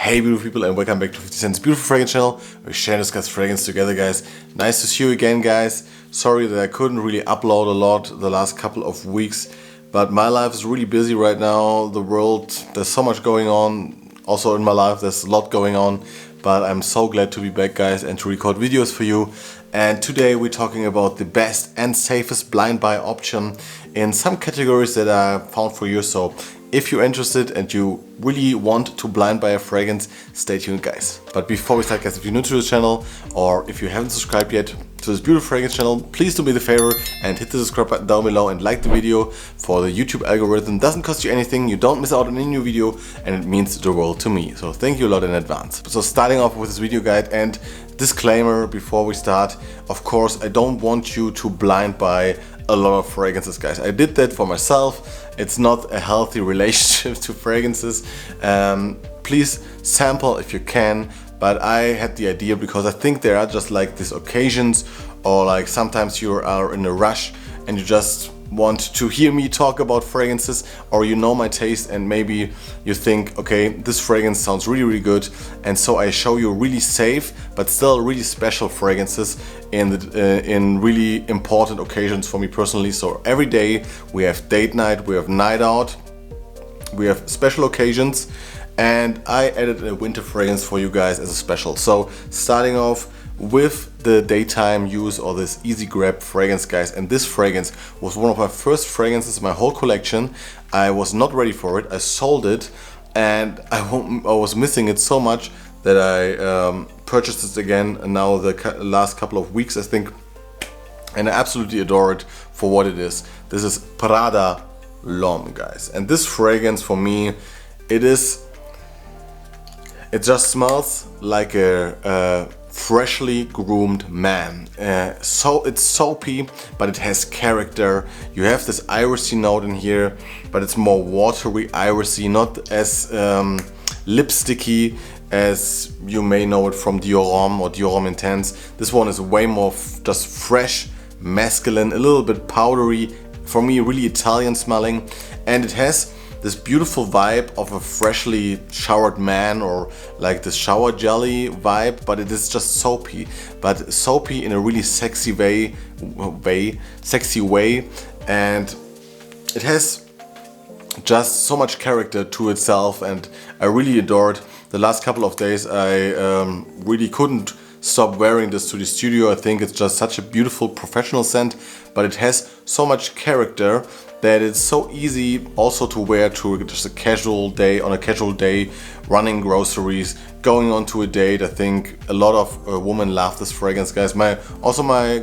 Hey beautiful people, and welcome back to 50 Cent's beautiful fragrance channel. We share and discuss fragrance together, guys. Nice to see you again, guys. Sorry that I couldn't really upload a lot the last couple of weeks, but my life is really busy right now. The world, there's so much going on. Also in my life there's a lot going on, but I'm so glad to be back, guys, and to record videos for you. And today we're talking about the best and safest blind buy option in some categories that I found for you. So if you're interested and you really want to blind buy a fragrance, stay tuned, guys. But before we start, guys, if you're new to the channel or if you haven't subscribed yet to this beautiful fragrance channel, please do me the favor and hit the subscribe button down below and like the video. For the YouTube algorithm, doesn't cost you anything, you don't miss out on any new video, and it means the world to me. So thank you a lot in advance. So starting off with this video guide, and disclaimer before we start, of course I don't want you to blind buy a lot of fragrances, guys. I did that for myself. It's not a healthy relationship to fragrances. Please sample if you can, but I had the idea because I think there are just like these occasions, or like sometimes you are in a rush and you just want to hear me talk about fragrances, or you know my taste and maybe you think, okay, this fragrance sounds really good, and so I show you really safe but still really special fragrances in really important occasions for me personally. So every day we have date night, we have night out, we have special occasions, and I added a winter fragrance for you guys as a special. So starting off with the daytime use, or this easy grab fragrance, guys, and this fragrance was one of my first fragrances in my whole collection. I was not ready for it, I sold it, and I was missing it so much that I purchased it again now the last couple of weeks, I think, and I absolutely adore it for what it is. This is Prada L'Homme, guys, and this fragrance for me, it just smells like a freshly groomed man. So it's soapy, but it has character. You have this irisy note in here, but it's more watery irisy, not as lipsticky as you may know it from Dior Homme or Dior Homme Intense. This one is way more just fresh, masculine, a little bit powdery, for me really Italian smelling, and it has this beautiful vibe of a freshly showered man, or like this shower jelly vibe, but it is just soapy, but soapy in a really sexy way, and it has just so much character to itself, and I really adored. The last couple of days I really couldn't stop wearing this to the studio. I think it's just such a beautiful professional scent, but it has so much character that it's so easy also to wear to just a casual day, on a casual day, running groceries, going on to a date. I think a lot of women love this fragrance, guys. My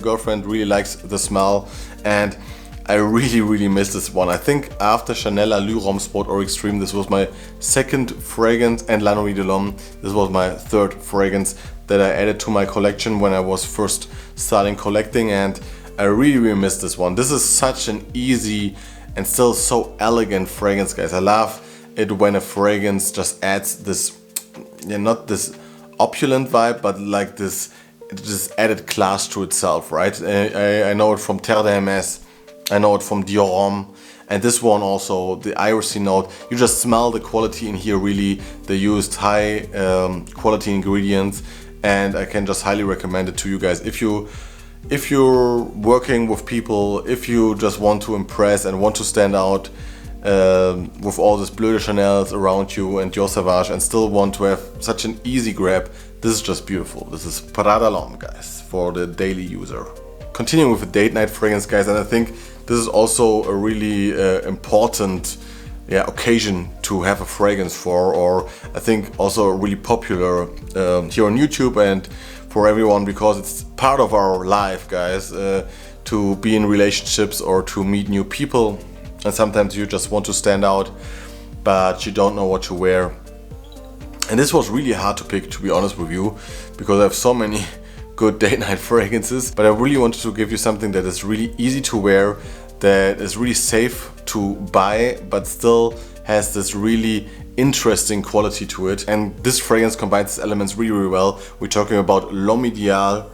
girlfriend really likes the smell, and I really miss this one. I think after Chanel La L'Homme Sport or Extreme, this was my second fragrance, and La Nuit de l'Homme, this was my third fragrance that I added to my collection when I was first starting collecting, and I really miss this one. This is such an easy and still so elegant fragrance, guys. I love it when a fragrance just adds this, not this opulent vibe, but like this added class to itself, right? I know it from Terre d'Hermès, I know it from Dior Homme, and this one also, the irisy note, you just smell the quality in here really. They used high quality ingredients, and I can just highly recommend it to you guys. If you're working with people, if you just want to impress and want to stand out with all this Bleu de Chanel's around you and Dior Sauvage, and still want to have such an easy grab, this is just beautiful. This is Prada L'Homme, guys, for the daily user. Continuing with a date night fragrance, guys, and I think this is also a really important occasion to have a fragrance for, or I think also really popular here on YouTube and for everyone, because it's part of our life, guys, to be in relationships or to meet new people, and sometimes you just want to stand out but you don't know what to wear. And this was really hard to pick, to be honest with you, because I have so many good date night fragrances, but I really wanted to give you something that is really easy to wear, that is really safe to buy, but still has this really interesting quality to it. And this fragrance combines these elements really well. We're talking about L'Homme Idéal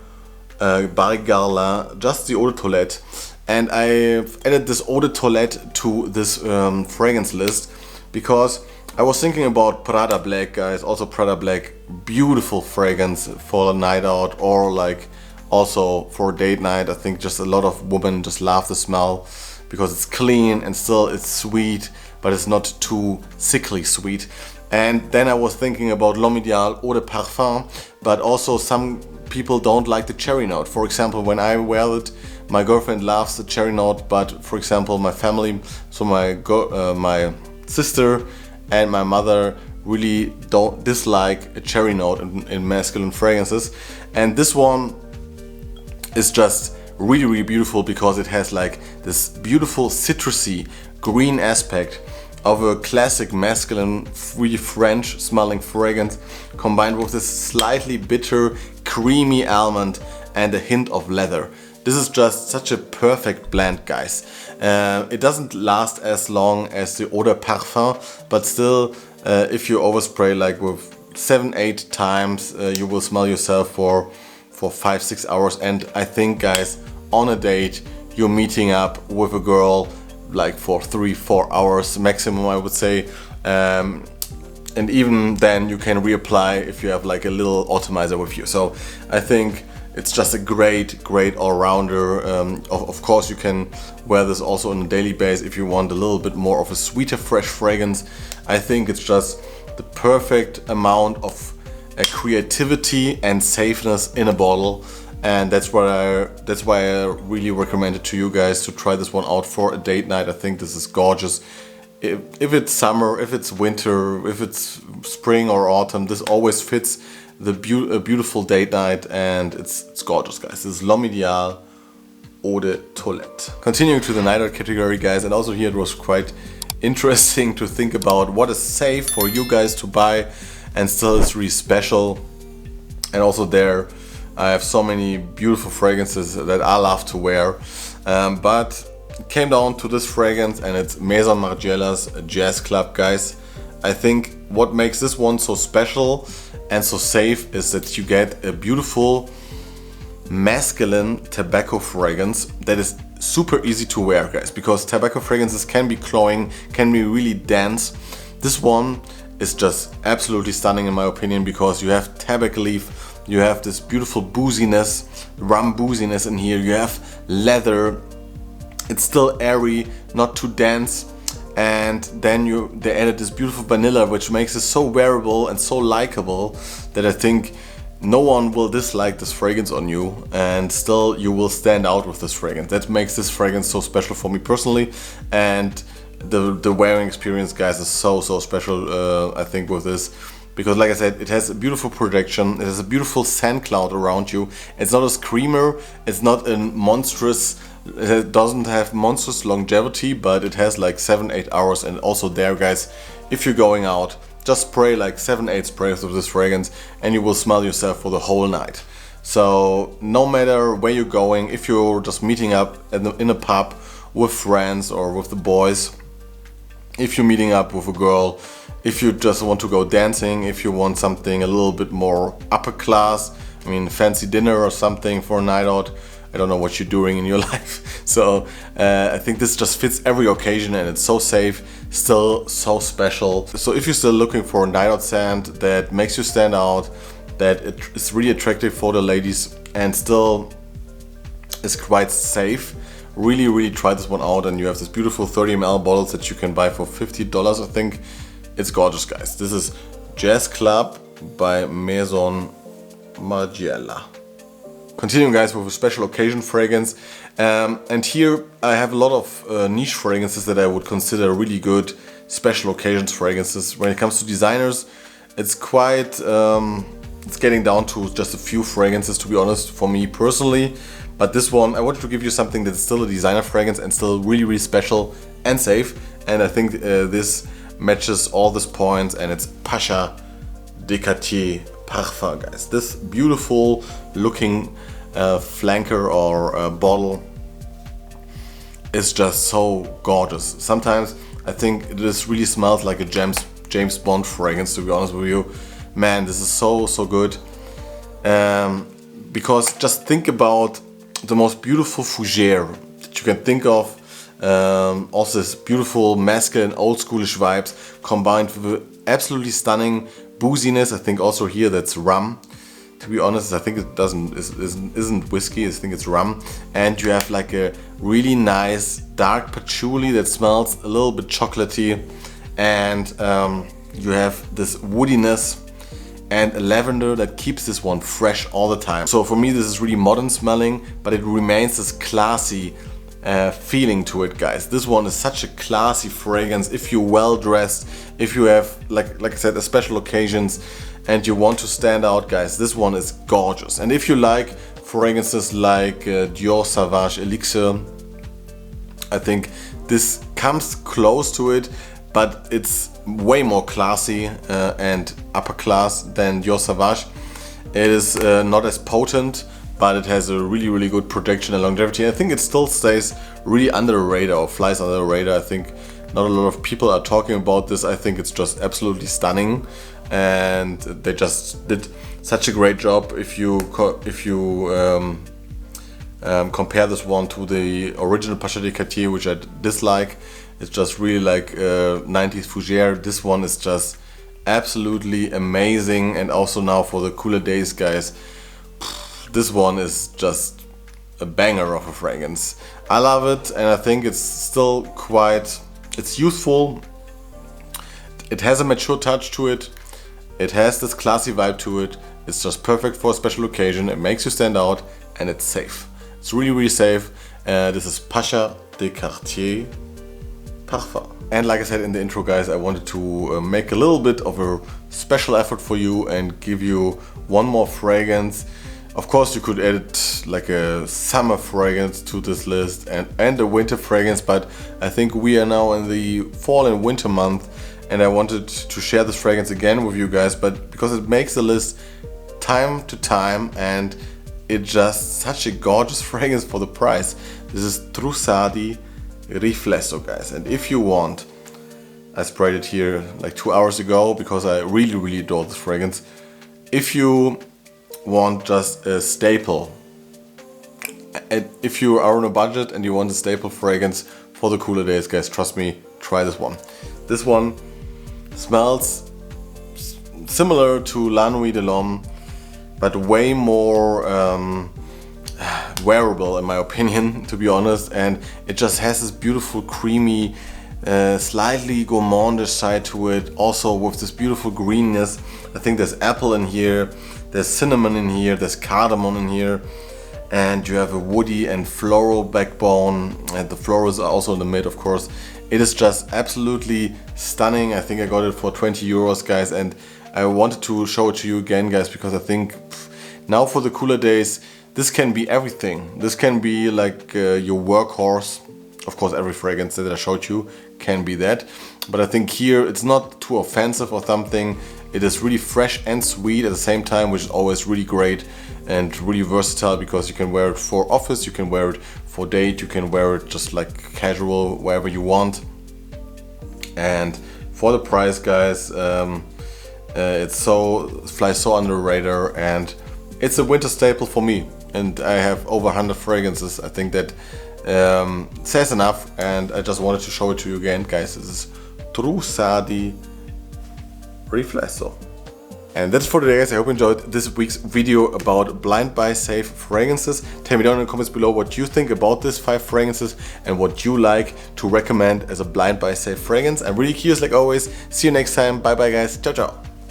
by Guerlain, just the eau de toilette, and I've added this eau de toilette to this fragrance list because I was thinking about Prada Black, guys. Also Prada Black, beautiful fragrance for a night out, or like also for a date night. I think just a lot of women just love the smell because it's clean and still it's sweet, but it's not too sickly sweet. And then I was thinking about L'Homme Ideal Eau de Parfum, but also some people don't like the cherry note. For example, when I wear it, my girlfriend loves the cherry note, but for example, my family, so my sister and my mother really don't dislike a cherry note in masculine fragrances. And this one is just really, really beautiful because it has like this beautiful citrusy green aspect of a classic masculine, really French smelling fragrance, combined with this slightly bitter, creamy almond and a hint of leather. This is just such a perfect blend, guys. It doesn't last as long as the Eau de Parfum, but still, if you overspray like with 7-8 times, you will smell yourself for 5-6 hours. And I think, guys, on a date, you're meeting up with a girl like for 3-4 hours maximum, I would say, and even then you can reapply if you have like a little atomizer with you. So I think it's just a great all-rounder. Of course you can wear this also on a daily basis if you want a little bit more of a sweeter, fresh fragrance. I think it's just the perfect amount of creativity and safeness in a bottle. And that's why I really recommend it to you guys to try this one out for a date night. I think this is gorgeous. If it's summer, if it's winter, if it's spring or autumn, this always fits the beautiful date night, and it's gorgeous, guys. This is L'Homme Ideal Eau de Toilette. Continuing to the night out category, guys, and also here it was quite interesting to think about what is safe for you guys to buy and still is really special. And also there I have so many beautiful fragrances that I love to wear, but it came down to this fragrance, and it's Maison Margiela's Jazz Club, guys. I think what makes this one so special and so safe is that you get a beautiful masculine tobacco fragrance that is super easy to wear, guys, because tobacco fragrances can be cloying, can be really dense. This one is just absolutely stunning in my opinion, because you have tobacco leaf, you have this beautiful booziness, rum booziness in here, you have leather, it's still airy, not too dense, and then they added this beautiful vanilla, which makes it so wearable and so likable that I think no one will dislike this fragrance on you, and still you will stand out with this fragrance. That makes this fragrance so special for me personally, and the wearing experience, guys, is so special, I think, with this. Because like I said, it has a beautiful projection, it has a beautiful scent cloud around you. It's not a screamer, it's not a monstrous, it doesn't have monstrous longevity, but it has like 7-8 hours. And also there, guys, if you're going out, just spray like 7-8 sprays of this fragrance and you will smell yourself for the whole night. So no matter where you're going, if you're just meeting up in a pub with friends or with the boys, if you're meeting up with a girl, if you just want to go dancing, if you want something a little bit more upper class, I mean fancy dinner or something for a night out, I don't know what you're doing in your life. So I think this just fits every occasion, and it's so safe, still so special. So if you're still looking for a night out scent that makes you stand out, that it's really attractive for the ladies and still is quite safe, really try this one out. And you have this beautiful 30 ml bottles that you can buy for $50, I think. It's gorgeous, guys. This is Jazz Club by Maison Margiela. Continuing, guys, with a special occasion fragrance, and here I have a lot of niche fragrances that I would consider really good special occasions fragrances. When it comes to designers, it's quite it's getting down to just a few fragrances, to be honest, for me personally. But this one, I wanted to give you something that's still a designer fragrance and still really special and safe, and I think this matches all these points, and it's Pasha de Cartier Parfum, guys. This beautiful looking flanker or bottle is just so gorgeous. Sometimes I think this really smells like a James Bond fragrance, to be honest with you. Man, this is so good. Because just think about the most beautiful fougere that you can think of. Also this beautiful masculine old schoolish vibes combined with absolutely stunning booziness. I think also here that's rum. To be honest, I think it isn't whiskey. I think it's rum. And you have like a really nice dark patchouli that smells a little bit chocolatey, and you have this woodiness and a lavender that keeps this one fresh all the time. So for me, this is really modern smelling, but it remains this classy feeling to it, guys. This one is such a classy fragrance. If you're well dressed, if you have like I said, a special occasions and you want to stand out, guys, this one is gorgeous. And if you like fragrances like Dior Sauvage Elixir, I think this comes close to it, but it's way more classy and upper class than Dior Sauvage. It is not as potent, but it has a really good protection and longevity. I think it still stays really under the radar, or flies under the radar. I think not a lot of people are talking about this. I think it's just absolutely stunning, and they just did such a great job. If you compare this one to the original Pasha de Cartier, which I dislike, it's just really like 90s fougere. This one is just absolutely amazing. And also now for the cooler days, guys, this one is just a banger of a fragrance. I love it, and I think it's still it's youthful. It has a mature touch to it. It has this classy vibe to it. It's just perfect for a special occasion. It makes you stand out, and it's safe. It's really safe. This is Pasha de Cartier Parfum. And like I said in the intro, guys, I wanted to make a little bit of a special effort for you and give you one more fragrance. Of course, you could add like a summer fragrance to this list and a winter fragrance, but I think we are now in the fall and winter month, and I wanted to share this fragrance again with you guys, but because it makes the list time to time, and it's just such a gorgeous fragrance for the price. This is Trussardi Riflesso, guys, and if you want, I sprayed it here like 2 hours ago because I really adore this fragrance. If you want just a staple, and if you are on a budget and you want a staple fragrance for the cooler days, guys, trust me, try this one. This one smells similar to La Nuit de l'Homme, but way more wearable in my opinion, to be honest, and it just has this beautiful creamy, slightly gourmandish side to it, also with this beautiful greenness. I think there's apple in here, there's cinnamon in here, there's cardamom in here, and you have a woody and floral backbone, and the florals are also in the mid, of course. It is just absolutely stunning. I think I got it for 20 euros, guys, and I wanted to show it to you again, guys, because I think now for the cooler days, this can be everything. This can be like your workhorse. Of course, every fragrance that I showed you can be that, but I think here it's not too offensive or something. It is really fresh and sweet at the same time, which is always really great and really versatile, because you can wear it for office, you can wear it for date, you can wear it just like casual, wherever you want. And for the price, guys, it flies so under the radar, and it's a winter staple for me. And I have over 100 fragrances. I think that says enough, and I just wanted to show it to you again, guys. This is Trussardi Riflesso. And that's for today, guys. I hope you enjoyed this week's video about blind buy safe fragrances. Tell me down in the comments below what you think about these 5 fragrances and what you like to recommend as a blind buy safe fragrance. I'm really curious, like always. See you next time. Bye bye, guys. Ciao ciao.